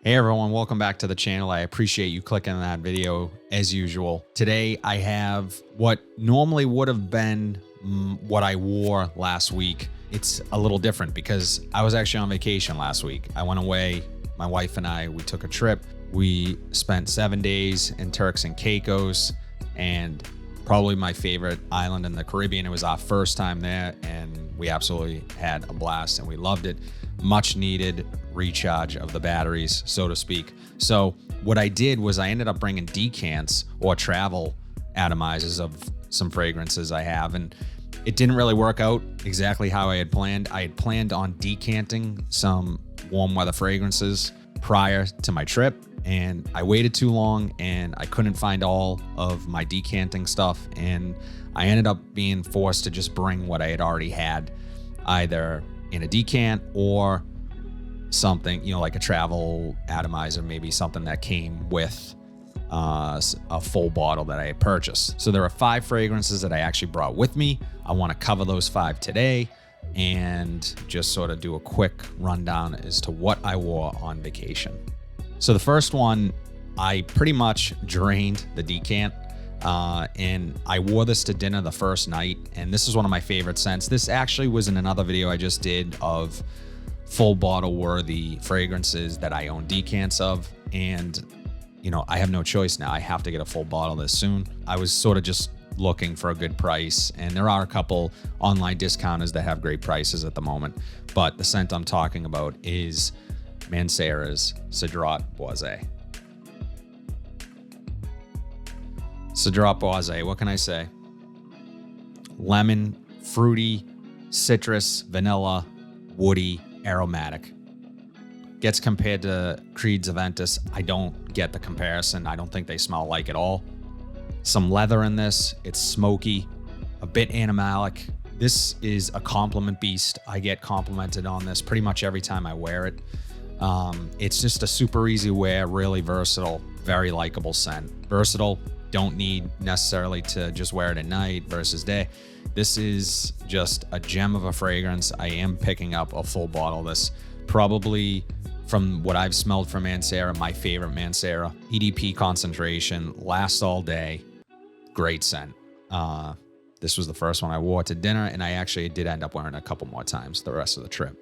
Hey everyone, welcome back to the channel. I appreciate you clicking on that video as usual. Today I have what normally would have been what I wore last week. It's a little different because I was actually on vacation last week. I went away, my wife and I, we took a trip. We spent 7 days in Turks and Caicos, and probably my favorite island in the Caribbean. It was our first time there and we absolutely had a blast and we loved it. Much needed recharge of the batteries, so to speak. So what I did was I ended up bringing decants or travel atomizers of some fragrances I have, and it didn't really work out exactly how I had planned. I had planned on decanting some warm weather fragrances prior to my trip, and I waited too long and I couldn't find all of my decanting stuff, and I ended up being forced to just bring what I had already had, either in a decant or something, like a travel atomizer, maybe something that came with a full bottle that I had purchased. So there are 5 fragrances that I actually brought with me. I want to cover those 5 today and just sort of do a quick rundown as to what I wore on vacation. So the first one, I pretty much drained the decant. And I wore this to dinner the first night, and this is one of my favorite scents. This actually was in another video I just did of full bottle worthy fragrances that I own decants of, and I have no choice now. I have to get a full bottle this soon. I was sort of just looking for a good price, and there are a couple online discounters that have great prices at the moment, but the scent I'm talking about is Mancera's Cedrat Boise. Cedrat Boise, what can I say? Lemon, fruity, citrus, vanilla, woody, aromatic. Gets compared to Creed's Aventus. I don't get the comparison. I don't think they smell alike at all. Some leather in this. It's smoky, a bit animalic. This is a compliment beast. I get complimented on this pretty much every time I wear it. It's just a super easy wear, really versatile, very likable scent. Versatile. Don't need necessarily to just wear it at night versus day. This is just a gem of a fragrance. I am picking up a full bottle of this. Probably from what I've smelled from Mancera, my favorite Mancera. EDP concentration, lasts all day. Great scent. This was the first one I wore to dinner, and I actually did end up wearing it a couple more times the rest of the trip.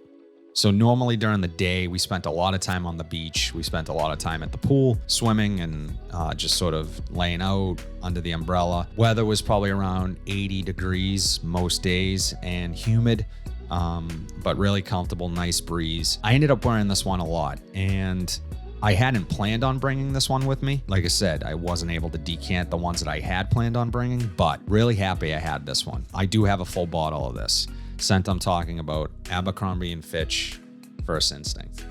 So normally during the day, we spent a lot of time on the beach. We spent a lot of time at the pool, swimming and just sort of laying out under the umbrella. Weather was probably around 80 degrees most days and humid, but really comfortable, nice breeze. I ended up wearing this one a lot, and I hadn't planned on bringing this one with me. Like I said, I wasn't able to decant the ones that I had planned on bringing, but really happy I had this one. I do have a full bottle of this. Scent I'm talking about, Abercrombie and Fitch, First Instinct.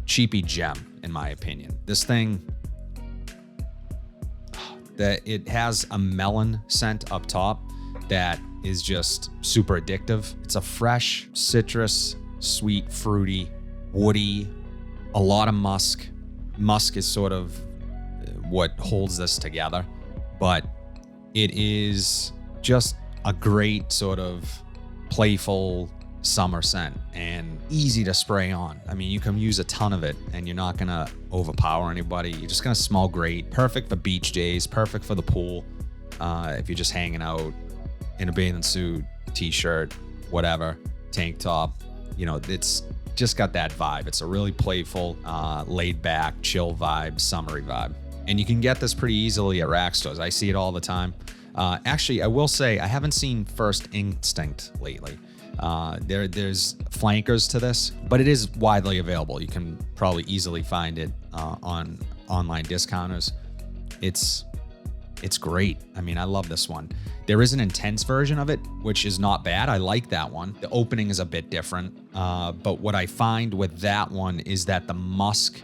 Cheapy gem, in my opinion. This thing, it has a melon scent up top that is just super addictive. It's a fresh, citrus, sweet, fruity, woody, a lot of musk. Musk is sort of what holds this together, but it is just a great sort of playful summer scent and easy to spray on. I mean, you can use a ton of it and you're not gonna overpower anybody. You're just gonna smell great. Perfect for beach days, perfect for the pool. If you're just hanging out in a bathing suit, t-shirt, whatever, tank top, it's just got that vibe. It's a really playful, laid back, chill vibe, summery vibe. And you can get this pretty easily at rack stores. I see it all the time. Actually, I will say I haven't seen First Instinct lately. There's flankers to this, but it is widely available. You can probably easily find it on online discounters. It's great. I mean, I love this one. There is an intense version of it, which is not bad. I like that one. The opening is a bit different, but what I find with that one is that the musk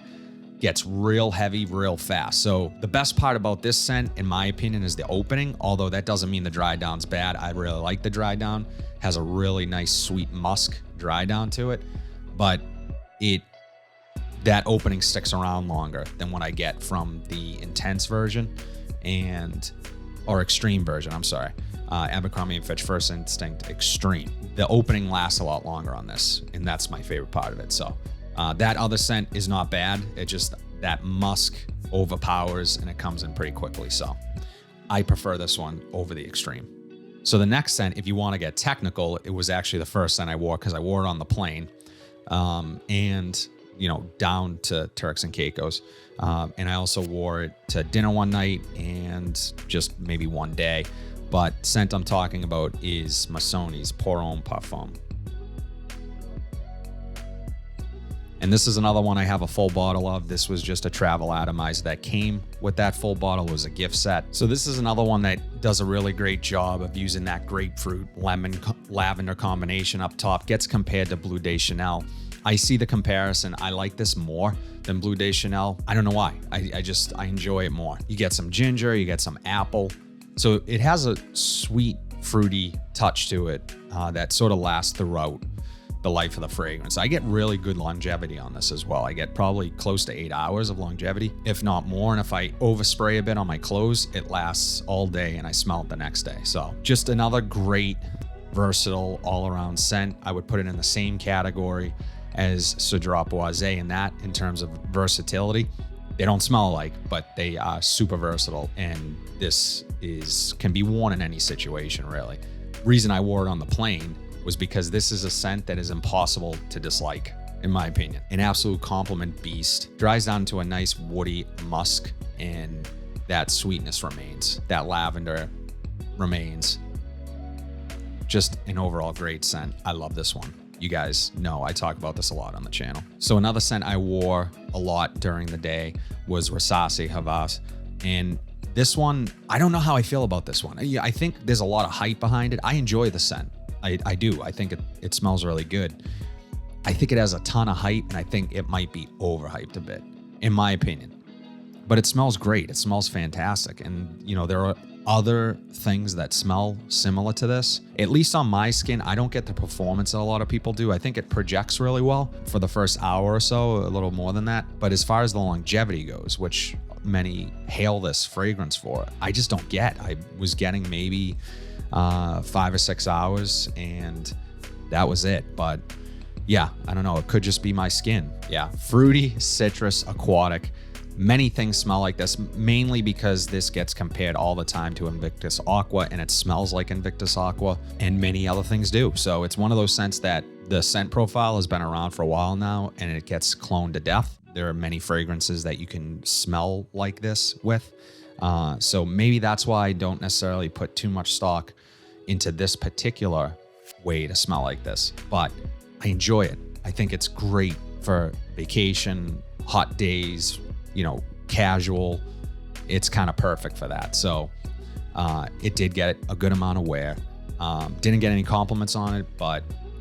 gets real heavy real fast. So the best part about this scent, in my opinion, is the opening, although that doesn't mean the dry down's bad. I really like the dry down. Has a really nice sweet musk dry down to it, but that opening sticks around longer than what I get from the intense version or extreme version, I'm sorry. Abercrombie & Fitch First Instinct Extreme. The opening lasts a lot longer on this, and that's my favorite part of it. So That other scent is not bad. It just, that musk overpowers and it comes in pretty quickly. So I prefer this one over the Extreme. So the next scent, if you want to get technical, it was actually the first scent I wore because I wore it on the plane. And, you know, down to Turks and Caicos. And I also wore it to dinner one night and just maybe one day. But scent I'm talking about is Missoni's Pour Homme Parfum. And this is another one I have a full bottle of. This was just a travel atomizer that came with that full bottle. It was a gift set. So this is another one that does a really great job of using that grapefruit, lemon, lavender combination up top. Gets compared to Bleu de Chanel. I see the comparison. I like this more than Bleu de Chanel. I don't know why. I enjoy it more. You get some ginger, you get some apple. So it has a sweet, fruity touch to it that sort of lasts throughout the life of the fragrance. I get really good longevity on this as well. I get probably close to 8 hours of longevity, if not more. And if I overspray a bit on my clothes, it lasts all day and I smell it the next day. So just another great, versatile, all-around scent. I would put it in the same category as Cedrat Boise in that, in terms of versatility. They don't smell alike, but they are super versatile. And this can be worn in any situation, really. Reason I wore it on the plane was because this is a scent that is impossible to dislike, in my opinion. An absolute compliment beast. Dries down to a nice woody musk, and that sweetness remains. That lavender remains. Just an overall great scent. I love this one. You guys know I talk about this a lot on the channel. So another scent I wore a lot during the day was Rasasi Hawas. And this one, I don't know how I feel about this one. I think there's a lot of hype behind it. I enjoy the scent. I do. I think it smells really good. I think it has a ton of hype, and I think it might be overhyped a bit, in my opinion. But it smells great. It smells fantastic. And, you know, there are other things that smell similar to this. At least on my skin, I don't get the performance that a lot of people do. I think it projects really well for the first hour or so, a little more than that. But as far as the longevity goes, which many hail this fragrance for, I just don't get. I was getting maybe 5 or 6 hours, and that was it. But yeah, I don't know. It could just be my skin. Yeah, fruity, citrus, aquatic. Many things smell like this, mainly because this gets compared all the time to Invictus Aqua, and it smells like Invictus Aqua, and many other things do. So it's one of those scents that the scent profile has been around for a while now, and it gets cloned to death. There are many fragrances that you can smell like this with. So maybe that's why I don't necessarily put too much stock into this particular way to smell like this, but I enjoy it. I think it's great for vacation, hot days, you know, casual. It's kind of perfect for that. So it did get a good amount of wear. Didn't get any compliments on it,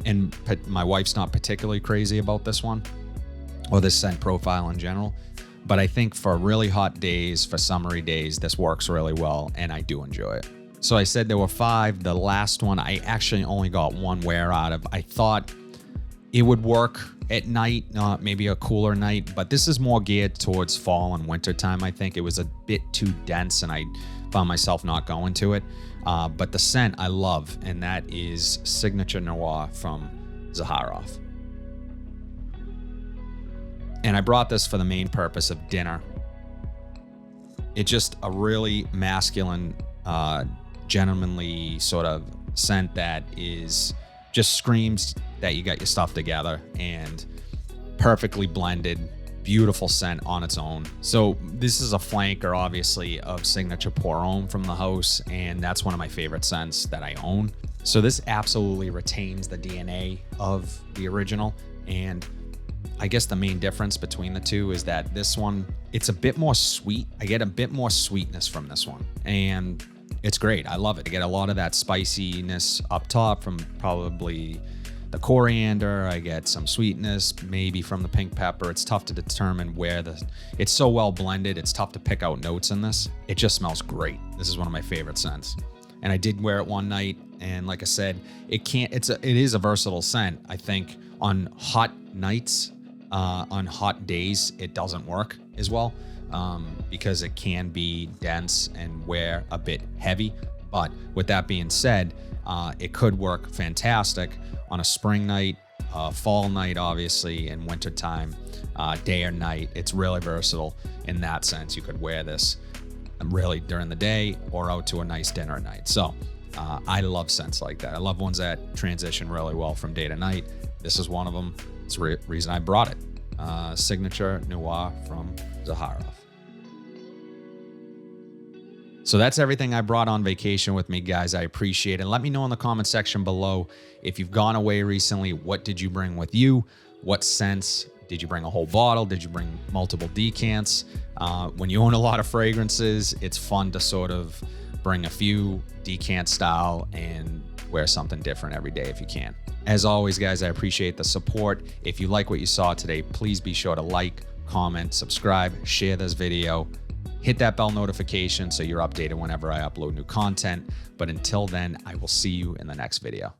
and my wife's not particularly crazy about this one or this scent profile in general. But I think for really hot days, for summery days, this works really well, and I do enjoy it. So I said there were 5. The last one, I actually only got 1 wear out of. I thought it would work at night, maybe a cooler night, but this is more geared towards fall and winter time. I think it was a bit too dense, and I found myself not going to it. But the scent I love, and that is Signature Noir from Zaharoff. And I brought this for the main purpose of dinner. It's just a really masculine, gentlemanly sort of scent that just screams that you got your stuff together, and perfectly blended, beautiful scent on its own. So this is a flanker, obviously, of Signature Pour Homme from the house, and that's one of my favorite scents that I own. So this absolutely retains the DNA of the original, and I guess the main difference between the two is that this one, it's a bit more sweet. I get a bit more sweetness from this one, and it's great. I love it. I get a lot of that spiciness up top from probably the coriander. I get some sweetness maybe from the pink pepper. It's tough to determine it's so well blended. It's tough to pick out notes in this. It just smells great. This is one of my favorite scents. And I did wear it one night, and like I said, it is a versatile scent. I think on hot nights, on hot days, it doesn't work as well because it can be dense and wear a bit heavy. But with that being said, it could work fantastic on a spring night, fall night, obviously, in wintertime, day or night. It's really versatile in that sense. You could wear this really during the day or out to a nice dinner night. So I love scents like that. I love ones that transition really well from day to night. This is one of them. It's the reason I brought it. Signature Noir from Zaharoff. So that's everything I brought on vacation with me, guys. I appreciate it. Let me know in the comment section below if you've gone away recently. What did you bring with you? What scents? Did you bring a whole bottle? Did you bring multiple decants? When you own a lot of fragrances, it's fun to sort of bring a few decant style and wear something different every day if you can. As always, guys, I appreciate the support. If you like what you saw today, please be sure to like, comment, subscribe, share this video. Hit that bell notification so you're updated whenever I upload new content. But until then, I will see you in the next video.